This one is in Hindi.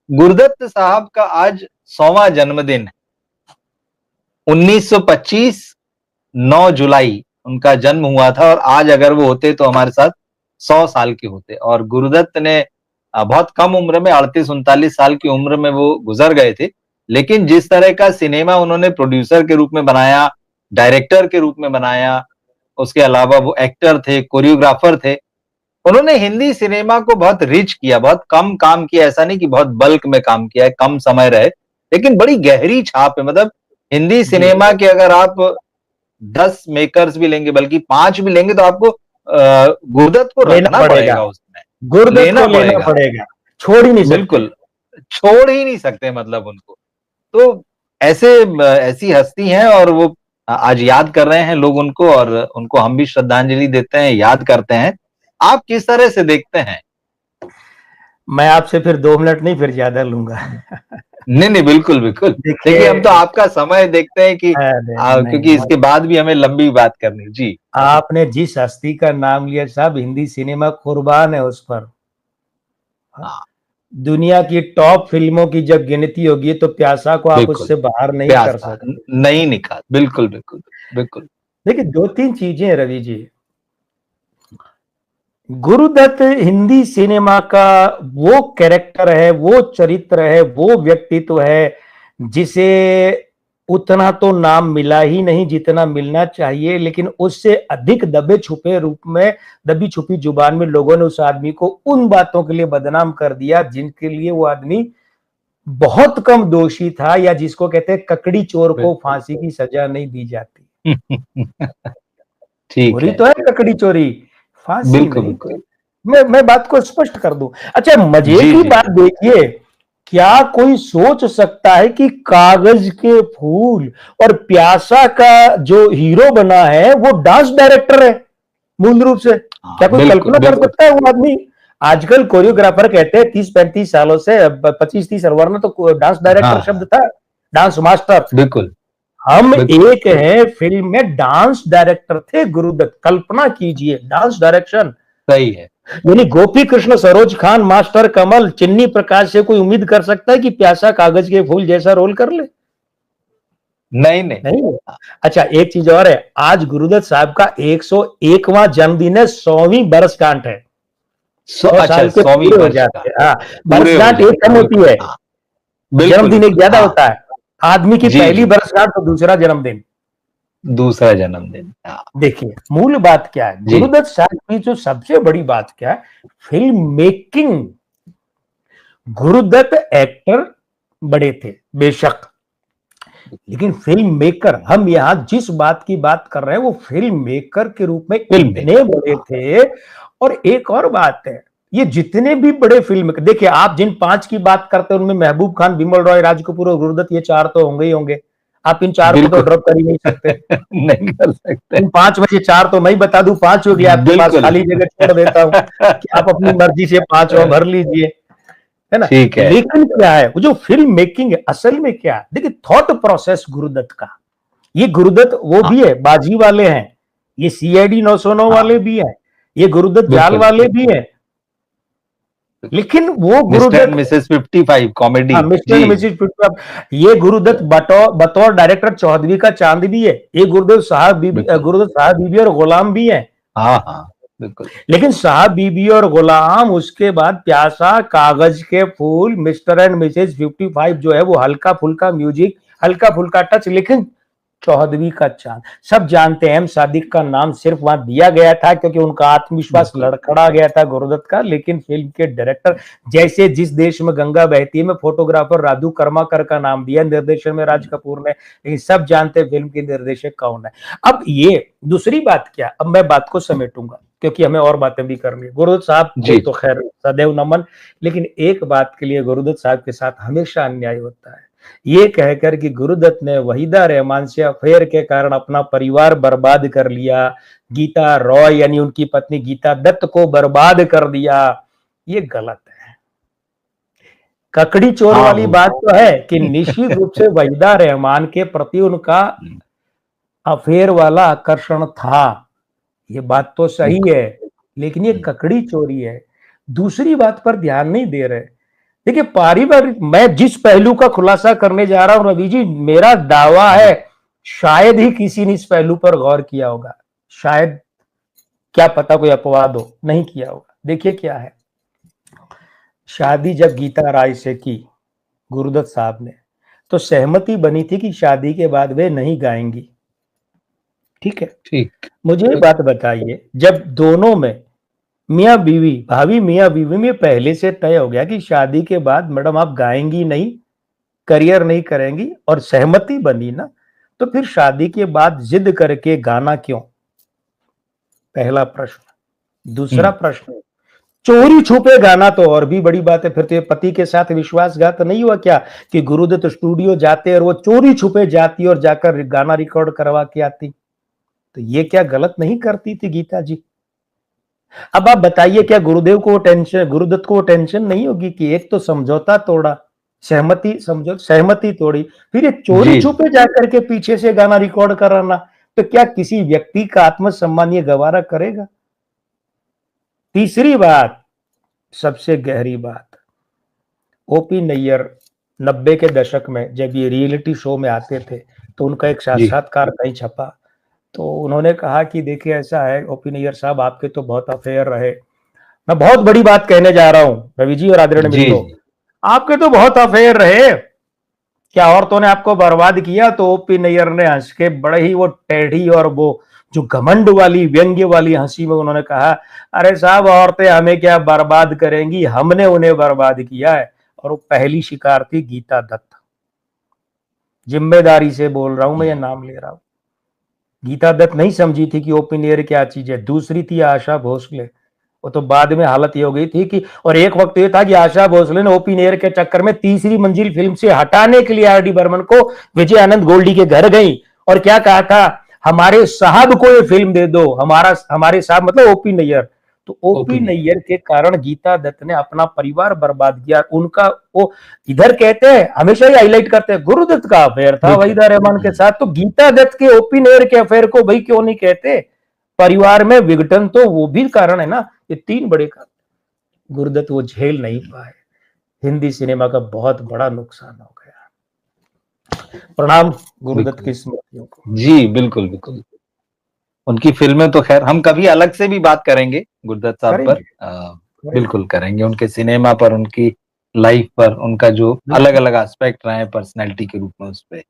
गुरुदत्त साहब का आज 100वां जन्मदिन है। 1925 9 जुलाई उनका जन्म हुआ था और आज अगर वो होते तो हमारे साथ 100 साल के होते। और गुरुदत्त ने बहुत कम उम्र में 38-39 साल की उम्र में वो गुजर गए थे। लेकिन जिस तरह का सिनेमा उन्होंने प्रोड्यूसर के रूप में बनाया, डायरेक्टर के रूप में बनाया, उसके अलावा वो एक्टर थे, कोरियोग्राफर थे। उन्होंने हिंदी सिनेमा को बहुत रिच किया, बहुत कम काम किया, ऐसा नहीं कि बहुत बल्क में काम किया है, कम समय रहे, लेकिन बड़ी गहरी छाप है। मतलब हिंदी जी सिनेमा के अगर आप 10 मेकर्स भी लेंगे, बल्कि 5 भी लेंगे, तो आपको गुरुदत्त को लेना रखना पड़ेगा, पड़ेगा उसमें, गुरुदत्त लेना को लेना पड़ेगा। पड़ेगा, छोड़ ही नहीं सकते। बिल्कुल, छोड़ ही नहीं सकते मतलब उनको। तो ऐसे ऐसी हस्ती हैं और वो आज याद कर रहे हैं लोग उनको, और उनको हम भी श्रद्धांजलि देते हैं, याद करते हैं। आप किस तरह से देखते हैं? मैं आपसे फिर 2 मिनट नहीं, फिर ज्यादा लूंगा। नहीं, नहीं, बिल्कुल, बिल्कुल। देखिए, देखिए, हम तो आपका समय देखते हैं कि अरे क्योंकि नहीं, इसके बाद भी हमें लंबी बात करनी। जी, आपने जिस हस्ती का नाम लिया साहब, हिंदी सिनेमा कुर्बान है उस पर। हाँ, दुनिया की टॉप फिल्मों की जब गिनती होगी तो प्यासा को आप बिल्कुल। उससे बाहर नहीं कर प्यासा सकते। नहीं निकाल, बिल्कुल, बिल्कुल, बिल्कुल। देखिए, 2-3 चीजें हैं रवि जी। गुरुदत्त हिंदी सिनेमा का वो कैरेक्टर है, वो चरित्र है, वो व्यक्तित्व है जिसे उतना तो नाम मिला ही नहीं जितना मिलना चाहिए, लेकिन उससे अधिक दबे छुपे रूप में, दबी छुपी जुबान में लोगों ने उस आदमी को उन बातों के लिए बदनाम कर दिया जिनके लिए वो आदमी बहुत कम दोषी था, या जिसको कहते हैं ककड़ी चोर को बिल्कुल। फांसी की सजा नहीं दी जाती। ठीक चोरी है। तो है ककड़ी चोरी, फांसी बिल्कुल, नहीं। बिल्कुल। मैं बात को स्पष्ट कर दूं। अच्छा, मजे जी, की जी, बात जी। देखिए, क्या कोई सोच सकता है कि कागज के फूल और प्यासा का जो हीरो बना है वो डांस डायरेक्टर है मूल रूप से? हाँ, क्या कोई बिल्कुल, कल्पना कर बिल्कुल। सकता है वो आदमी? आजकल कोरियोग्राफर कहते हैं 30-35 सालों से, 25-30, वरना तो डांस डायरेक्टर हाँ, शब्द हाँ। था, डांस मास्टर। बिल्कुल, हम बिल्कुल। एक हैं फिल्म में डांस डायरेक्टर थे गुरुदत्त, कल्पना कीजिए, डांस डायरेक्शन। सही है। यानी गोपी कृष्ण, सरोज खान, मास्टर कमल, चिन्नी प्रकाश से कोई उम्मीद कर सकता है कि प्यासा कागज के फूल जैसा रोल कर ले? नहीं, नहीं। नहीं। अच्छा, एक चीज और है, आज गुरुदत्त साहब का 101वां जन्मदिन है, 100वीं बरसगांठ है। 100 अच्छा, साल के 100वीं पूरे हो वर्ष का जाते हैं। हाँ, पूरे हो बरसगांठ एक जाते कम हैं, होती बिल्कुल। है, हाँ, बिल्कुल, जन्मदिन एक बिल्कुल। ज्यादा हाँ, होता है। आदमी की जी, पहली जी। बरसगांठ तो दूसरा जन्मदिन। दूसरा जन्मदिन। हाँ, देखिए, मूल बात क्या है, जी। गुरुदत्त साहब की जो सबसे बड़ी बात क्या है, फिल्म मेकिंग। गुरुदत्त एक्टर बड़े थे बेशक, लेकिन फिल्म मेकर, हम यहां जिस बात की बात कर रहे हैं वो फिल्म मेकर के रूप में फ़िल्म इतने मेकर। बड़े हाँ, थे। और एक और बात है, ये जितने भी बड़े फिल्म, देखिए आप जिन 5 की बात करते हैं उनमें महबूब खान, बिमल रॉय, राज कपूर और गुरुदत्त, ये 4 तो होंगे ही होंगे। आप इन 4 को तो बिल्कुल। ड्रॉप कर ही नहीं सकते। नहीं कर सकते। इन 5 में से 4 तो मैं ही बता दूं, 5 हो गया आपके पास, बिल्कुल। खाली जगह छोड़ देता हूं कि आप अपनी मर्जी से 5 और भर लीजिए, है ना? ठीक है। लेकिन क्या है, वो जो फिल्म मेकिंग है असल में क्या है, देखिए थॉट प्रोसेस गुरुदत्त का, ये गुरुदत्त वो हाँ, भी है, बाजी वाले हैं, ये सीआईडी 909 वाले हाँ। भी हैं, ये गुरुदत्त जाल बिल्कुल, वाले भी हैं। लेकिन वो mister and Guru Dutt, Mrs 55 comedy. हाँ, मिस्टर जी। एंड मिसेज पिटू, ये गुरुदत्त बतौर बतौर डायरेक्टर चौधरी का चांद भी है, ये बिल्कुल। गुरुदत्त साहब बीबी और गुलाम भी है। हाँ, हाँ। बिल्कुल। लेकिन साहब बीबी और गुलाम, उसके बाद प्यासा, कागज के फूल, मिस्टर एंड मिसेज 55 जो है वो हल्का फुल्का म्यूजिक, हल्का फुल्का टच, लेकिन चौदहवीं का चांद, सब जानते हैं। एम सादिक का नाम सिर्फ वहां दिया गया था क्योंकि उनका आत्मविश्वास बिल्कुल। लड़खड़ा गया था गुरुदत्त का, लेकिन फिल्म के डायरेक्टर, जैसे जिस देश में गंगा बहती है में फोटोग्राफर राधु कर्माकर का नाम दिया, निर्देशन में राज कपूर ने, लेकिन सब जानते हैं फिल्म के निर्देशक कौन है। अब ये दूसरी बात क्या, अब मैं बात को समेटूंगा क्योंकि हमें और बातें भी करनी है। गुरुदत्त साहब को जी, तो खैर सदैव नमन, लेकिन एक बात के लिए गुरुदत्त साहब के साथ हमेशा अन्याय होता है, ये कहकर कि गुरुदत्त ने वहीदा रहमान से अफेयर के कारण अपना परिवार बर्बाद कर लिया, गीता रॉय यानी उनकी पत्नी गीता दत्त को बर्बाद कर दिया, ये गलत है। ककड़ी चोर हाँ, वाली वो बात तो है कि निश्चित रूप से वहीदा रहमान के प्रति उनका अफेयर वाला आकर्षण था, ये बात तो सही बिल्कुल। है, लेकिन ये ककड़ी चोरी है। दूसरी बात पर ध्यान नहीं दे रहे, देखिए पारिवारिक, मैं जिस पहलू का खुलासा करने जा रहा हूं रवि जी, मेरा दावा है शायद ही किसी ने इस पहलू पर गौर किया होगा, शायद, क्या पता कोई अपवाद हो, नहीं किया होगा। देखिए क्या है, शादी जब गीता राय से की गुरुदत्त साहब ने, तो सहमति बनी थी कि शादी के बाद वे नहीं गाएंगी, ठीक है। ठीक। मुझे ये बात बताइए, जब दोनों में मियाँ बीवी, भाभी मियाँ बीवी में पहले से तय हो गया कि शादी के बाद मैडम आप गाएंगी नहीं, करियर नहीं करेंगी, और सहमति बनी ना, तो फिर शादी के बाद जिद करके गाना क्यों? पहला प्रश्न। दूसरा प्रश्न, चोरी छुपे गाना तो और भी बड़ी बात है, फिर तो ये पति के साथ विश्वासघात नहीं हुआ क्या कि गुरुदत्त स्टूडियो जाते और वो चोरी छुपे जाती और जाकर गाना रिकॉर्ड करवा के आती? तो ये क्या गलत नहीं करती थी गीता जी? अब आप बताइए, क्या गुरुदेव को टेंशन, गुरुदत्त को टेंशन नहीं होगी कि एक तो समझौता तोड़ा, सहमति तोड़ी, फिर ये चोरी छुपे जाकर के पीछे से गाना रिकॉर्ड कराना, तो क्या किसी व्यक्ति का आत्मसम्मान ये गवारा करेगा? तीसरी बात, सबसे गहरी बात, ओपी नैयर 90 के दशक में जब ये रियलिटी शो में आते थे, तो उनका एक साक्षात्कार कहीं छपा, तो उन्होंने कहा कि देखिए ऐसा है ओपी नैयर साहब, आपके तो बहुत अफेयर रहे। मैं बहुत बड़ी बात कहने जा रहा हूं रवि जी और आदरणीय मित्रों, आपके तो बहुत अफेयर रहे, क्या औरतों ने आपको बर्बाद किया? तो ओपी नैयर ने हंस के बड़े ही वो टेढ़ी और वो जो घमंड वाली, व्यंग्य वाली हंसी में उन्होंने कहा, अरे साहब औरतें हमें क्या बर्बाद करेंगी, हमने उन्हें बर्बाद किया है। और वो पहली शिकार थी गीता दत्त, जिम्मेदारी से बोल रहा हूं मैं, ये नाम ले रहा हूं। गीता दत्त नहीं समझी थी कि ओपन एयर क्या चीज है। दूसरी थी आशा भोसले, वो तो बाद में हालत ये हो गई थी कि, और एक वक्त ये था कि आशा भोसले ने ओपन एयर के चक्कर में तीसरी मंजिल फिल्म से हटाने के लिए आर डी बर्मन को विजय आनंद गोल्डी के घर गई और क्या कहा था, हमारे साहब को ये फिल्म दे दो, हमारे साहब मतलब ओपी नैयर। तो ओपी नैयर के कारण गीता दत्त ने अपना परिवार बर्बाद किया। उनका वो इधर कहते हैं, हमेशा ही हाईलाइट करते हैं, गुरुदत्त का अफेयर था वहीदा रहमान के साथ, तो गीता दत्त के ओपी नैयर के अफेयर को भाई क्यों नहीं कहते? परिवार में विघटन तो वो भी कारण है ना। ये तीन बड़े कारण गुरुदत्त वो झेल नहीं पाए, हिंदी सिनेमा का बहुत बड़ा नुकसान हो गया। प्रणाम गुरुदत्त की स्मृतियों को। जी बिल्कुल बिल्कुल, उनकी फिल्में तो खैर हम कभी अलग से भी बात करेंगे गुरुदत्त साहब पर, बिल्कुल करेंगे, उनके सिनेमा पर, उनकी लाइफ पर, उनका जो अलग अलग एस्पेक्ट रहे हैं पर्सनैलिटी के रूप में, उस पर